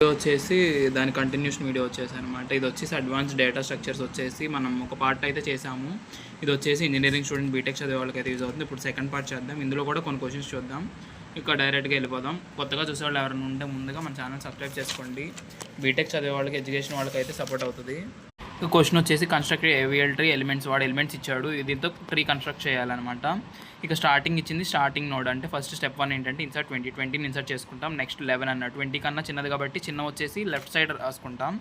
Video వచ్చేసి దాని continuation video వచ్చేసి అనమాట. ఇది వచ్చేసి అడ్వాన్స్ డేటా స్ట్రక్చర్స్ వచ్చేసి మనం ఒక పార్ట్ అయితే చేసాము. ఇది వచ్చేసి ఇంజనీరింగ్ స్టూడెంట్ బీటెక్ చదివే వాళ్ళకి అయితే యూజ్ అవుతుంది. ఇప్పుడు సెకండ్ పార్ట్ చేద్దాం. ఇందులో కూడా కొన్ని క్వశ్చన్స్ చూద్దాం. ఇక్కడ డైరెక్ట్గా వెళ్ళిపోదాం. కొత్తగా చూసే వాళ్ళు ఎవరైనా ఉంటే ముందుగా మన ఛానల్ సబ్స్క్రైబ్ చేసుకోండి. బీటెక్ చదివే వాళ్ళకి, ఎడ్యుకేషన్ వాళ్ళకి అయితే సపోర్ట్ అవుతుంది. క్వశ్చన్ వచ్చేసి కన్స్ట్రక్టెడ్ ఏవిఎల్ ట్రీ ఎలిమెంట్స్, వాడు ఎలిమెంట్స్ ఇచ్చాడు, దీంతో ట్రీ కన్స్ట్రక్ట్ చేయాలన్నమాట. ఇక స్టార్టింగ్ ఇచ్చింది, స్టార్టింగ్ నోడ్ అంటే ఫస్ట్ స్టెప్ 1 ఏంటంటే ఇన్సర్ట్ 20ని ఇన్సర్ట్ చేసుకుంటాం. నెక్స్ట్ 11 అన్న 20 కన్నా చిన్నది కాబట్టి చిన్న వచ్చేసి లెఫ్ట్ సైడ్ రాసుకుంటాం,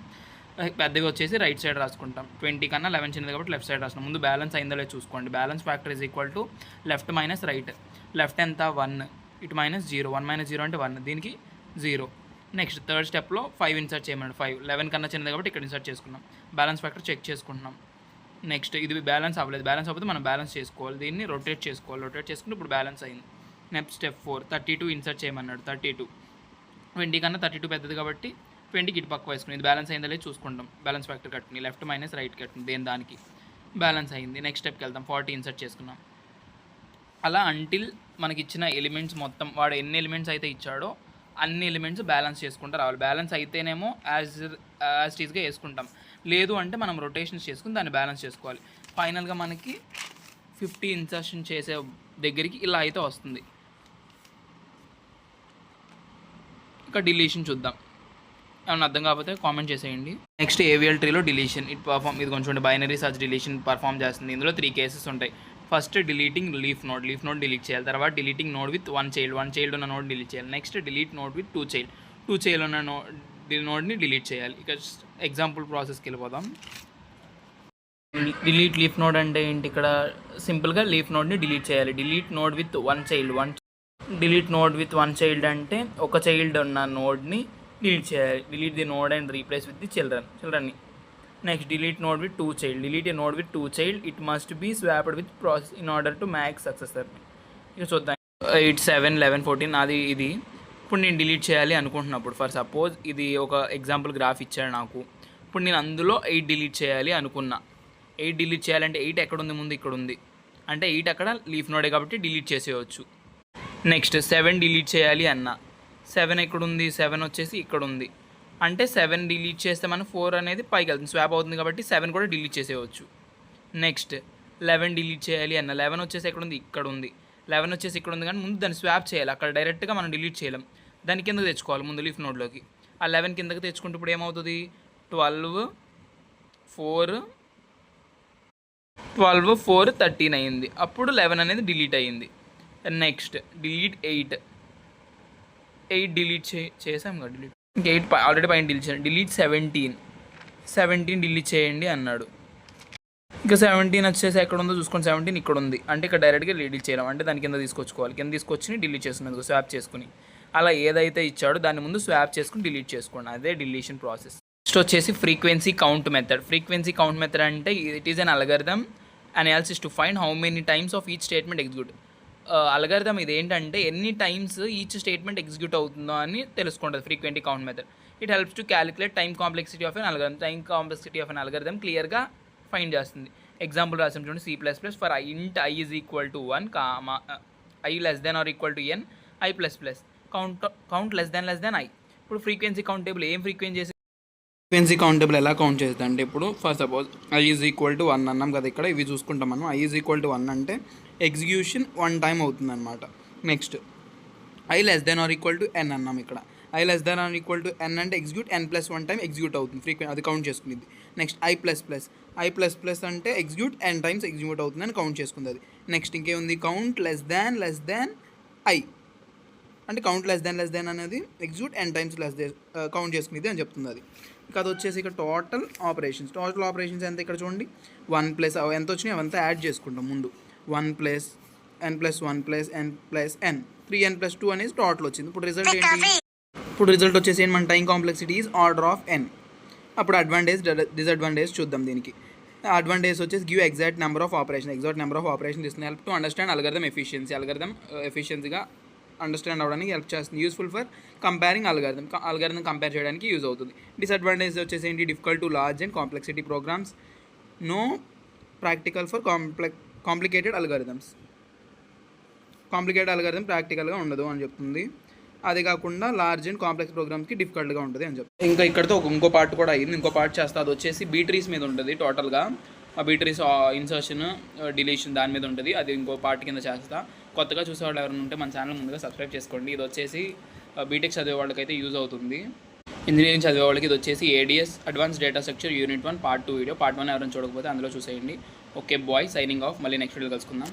పెద్దవి వచ్చేసి రైట్ సైడ్ రాసుకుంటాం. 20 కన్నా 11 చిన్నది కాబట్టి లెఫ్ట్ సైడ్ రాసుకుంటాం. ముందు బ్యాలెన్స్ అయిందో లేదు చూసుకోండి. Balance factor is equal to left minus right. Left ఎంత 1, ఇటు -0, 1 - 0 అంటే 1, దీనికి 0. నెక్స్ట్ థర్డ్ స్టెప్లో 5 ఇన్సర్ట్ చేయమన్నాడు. 5 11 కన్నా చిన్నది కాబట్టి ఇక్కడ ఇన్సర్ట్ చేసుకున్నాం. బ్యాలెన్స్ ఫ్యాక్టర్ చెక్ చేసుకుంటున్నాం. నెక్స్ట్ ఇది బ్యాలెన్స్ అవ్వలేదు, బ్యాలెన్స్ అవ్వదు, మనం బ్యాలెన్స్ చేసుకోవాలి. దీన్ని రొటేట్ చేసుకోవాలి. రొటేట్ చేసుకుంటే ఇప్పుడు బ్యాలెన్స్ అయింది. నెక్స్ట్ స్టెప్ 4 32 ఇన్సర్ట్ చేయమన్నాడు. 32 20 కన్నా 32 పెద్దది కాబట్టి 20కి ఇటు పక్క వేసుకుని ఇది బ్యాలెన్స్ అయిందో లేదు చూసుకుంటాం. బ్యాలెన్స్ ఫ్యాక్టర్ కట్టుకుని లెఫ్ట్ మైనస్ రైట్ కట్టుకుని దేని దానికి బ్యాలెన్స్ అయింది. నెక్స్ట్ స్టెప్కి వెళ్తాం. 40 ఇన్సర్ట్ చేసుకున్నాం. అలా అంటిల్ మనకి ఇచ్చిన ఎలిమెంట్స్ మొత్తం వాడు ఎన్ని ఎలిమెంట్స్ అయితే ఇచ్చాడో అన్ని ఎలిమెంట్స్ బ్యాలెన్స్ చేసుకుంటూ రావాలి. బ్యాలెన్స్ అయితేనేమో యాజ్ టీజ్గా వేసుకుంటాం, లేదు అంటే మనం రొటేషన్స్ చేసుకుని దాన్ని బ్యాలెన్స్ చేసుకోవాలి. ఫైనల్గా మనకి 50 ఇన్సర్షన్ చేసే దగ్గరికి ఇలా అయితే వస్తుంది. ఇక డిలీషన్ చూద్దాం. ఏమన్నా అర్థం కాకపోతే కామెంట్ చేసేయండి. నెక్స్ట్ ఏవిఎల్ ట్రీలో డిలీషన్ ఇది కొంచెం బైనరీ సర్చ్ డిలీషన్ పర్ఫామ్ చేస్తుంది. ఇందులో 3 కేసెస్ ఉంటాయి. First deleting leaf node delete చేయాలి. తర్వాత డిలీటింగ్ నోడ్ విత్ 1 చైల్డ్ ఉన్న నోడ్ డిలీట్ చేయాలి. Next delete node with 2 child ఉన్న నోడ్ని డిలీట్ చేయాలి. ఇక ఎగ్జాంపుల్ ప్రాసెస్కి వెళ్ళిపోదాం. డిలీట్ లీఫ్ నోడ్ అంటే ఏంటి? ఇక్కడ సింపుల్గా లీఫ్ నోడ్ని డిలీట్ చేయాలి. డిలీట్ నోడ్ విత్ 1 చైల్డ్ అంటే ఒక చైల్డ్ ఉన్న నోడ్ని డిలీట్ చేయాలి. Delete the node and replace with the చిల్డ్రన్ని. Next delete node with 2 child. Delete a node with 2 child. It must be swapped with process in order to mac successor. ఇక చూద్దాం. 8 7 11 14 అది ఇది. ఇప్పుడు నేను డిలీట్ చేయాలి అనుకుంటున్నప్పుడు, ఫర్ సపోజ్ ఇది ఒక ఎగ్జాంపుల్ గ్రాఫ్ ఇచ్చాడు నాకు. ఇప్పుడు నేను అందులో 8 డిలీట్ చేయాలి అనుకున్నా. 8 డిలీట్ చేయాలంటే 8 ఎక్కడ ఉంది? ముందు ఇక్కడ ఉంది. అంటే 8 అక్కడ లీఫ్ నోడే కాబట్టి డిలీట్ చేసేయచ్చు. నెక్స్ట్ 7 డిలీట్ చేయాలి అన్న. 7 ఎక్కడుంది? 7 వచ్చేసి ఇక్కడ ఉంది. అంటే 7 డిలీట్ చేస్తే మనం 4 అనేది పైకి వెళ్తుంది, స్వాప్ అవుతుంది కాబట్టి 7 కూడా డిలీట్ చేసేయచ్చు. నెక్స్ట్ 11 డిలీట్ చేయాలి అన్న. 11 వచ్చేసి ఎక్కడ ఉంది? ఇక్కడ ఉంది. 11 వచ్చేసి ఇక్కడ ఉంది కానీ ముందు దాన్ని స్వాప్ చేయాలి. అక్కడ డైరెక్ట్గా మనం డిలీట్ చేయలేం, దాని కిందకు తెచ్చుకోవాలి ముందు లీఫ్ నోడ్లోకి. ఆ 11 కిందకి తెచ్చుకుంటే ఇప్పుడు ఏమవుతుంది? 12 4 13 అయింది. అప్పుడు 11 అనేది డిలీట్ అయ్యింది. నెక్స్ట్ డిలీట్ 8 డిలీట్ చేసాం కదా. డిలీట్ 8 ఆల్రెడీ పైన డిలీట్ చేయండి. డిలీట్ 17 డిలీట్ చేయండి అన్నాడు. ఇంకా 17 వచ్చేసి ఎక్కడ ఉందో చూసుకోండి. 17 ఇక్కడ ఉంది. అంటే ఇక్కడ డైరెక్ట్గా డిలీట్ చేయలేం, అంటే దాని కింద తీసుకొచ్చుకోవాలి. కింద తీసుకొచ్చి డిలీట్ చేసుకునేందుకు స్వాప్ చేసుకుని, అలా ఏదైతే ఇచ్చాడో దాన్ని ముందు స్వాప్ చేసుకుని డిలీట్ చేసుకోండి. అదే డిలీషన్ ప్రాసెస్. నెక్స్ట్ వచ్చేసి frequency count method. Frequency count method అంటే it is an algorithm analysis to find how many times of each statement execute. Algorithm ఇది ఏంటంటే ఎన్ని టైమ్స్ ఈచ్ స్టేట్మెంట్ ఎగ్జిక్యూట్ అవుతుందో అని తెలుసుకుంటుంది frequency count method. It helps to calculate time complexity of an algorithm. Time complexity of an algorithm క్లియర్గా find చేస్తుంది. Example రాసాం చూడండి. C++ for int i is equal to 1, i less than or equal to n, i++, count less than i. ఇప్పుడు frequency count table ఏం frequency count table ఎలా count చేస్తుంది అంటే, ఇప్పుడు for suppose i is equal to 1 అన్నాం కదా. ఇక్కడ ఇవి చూసుకుంటాం మనం. i is equal to 1 అంటే ఎగ్జిక్యూషన్ 1 టైం అవుతుంది అనమాట. Next i less than or equal to n అన్నాం. ఇక్కడ i less than or equal to n అంటే ఎగ్జిక్యూట్ n+1 టైం ఎగ్జిక్యూట్ అవుతుంది. ఫ్రీక్వెన్సీ అది కౌంట్ చేసుకునేది. నెక్స్ట్ i++ అంటే ఎగ్జిక్యూట్ n టైమ్స్ ఎగ్జిక్యూట్ అవుతుంది అని కౌంట్ చేసుకుంది అది. నెక్స్ట్ ఇంకేముంది? కౌంట్ లెస్ దాన్ i అంటే కౌంట్ లెస్ దాన్ అనేది ఎగ్జిక్యూట్ n టైమ్స్ కౌంట్ చేసుకునేది అని చెప్తుంది అది. ఇంకా అది వచ్చేసి ఇక్కడ టోటల్ ఆపరేషన్స్ ఎంత ఇక్కడ చూడండి. 1+ ఎంత వచ్చినాయి అవంతా యాడ్ చేసుకుంటాం ముందు. 1 + n+1 + n+n 3n+2 అనేది టోటల్ వచ్చింది. ఇప్పుడు రిజల్ట్ ఏంటి? ఇప్పుడు రిజల్ట్ వచ్చేసి మన time complexity is order of n. అప్పుడు అడ్వాంటేజ్ డిసడ్వాంటేజ్ చూద్దాం. దీనికి అడ్వాంటేజ్ వచ్చేసి give exact number of operation ఇస్తుంది. హెల్ప్ టు అండర్స్టాండ్ అల్గారిథం ఎఫిషియన్సీగా అండర్స్టాండ్ అవ్వడానికి హెల్ప్ చేస్తుంది. Useful for comparing algorithm compare చేయడానికి యూజ్ అవుతుంది. డిసడ్వాంటేజ్ వచ్చేసి ఏంటి? Difficult to large and complexity programs, no practical for complicated algorithm ప్రాక్టికల్గా ఉండదు అని చెప్తుంది. అది కాకుండా లార్జ్ అండ్ కాంప్లెక్స్ ప్రోగ్రామ్స్కి డిఫికల్ట్గా ఉంటుంది అని చెప్పి. ఇంకా ఇక్కడతో ఇంకో పార్ట్ కూడా అయింది. ఇంకో పార్ట్ చేస్తా, అది వచ్చేసి బీట్రీస్ మీద ఉంటుంది టోటల్గా. ఆ బీట్రీస్ ఇన్సర్షన్ డిలీషన్ దాని మీద ఉంటుంది. అది ఇంకో పార్ట్ కింద చేస్తా. కొత్తగా చూసేవాళ్ళు ఎవరైనా ఉంటే మన ఛానల్ ముందుగా సబ్స్క్రైబ్ చేసుకోండి. ఇది వచ్చేసి బీటెక్ చదివే వాళ్ళకైతే యూజ్ అవుతుంది. ఇంజనీరింగ్ చదివే వాళ్ళకి ఇది వచ్చేసి ADS advance data structure unit 1 part 2 వీడియో. పార్ట్ 1 ఎవరైనా చూడకపోతే అందులో చూసేయండి. Okay bye, signing off. మళ్ళీ నెక్స్ట్ వీడియో కలుసుకుందాం.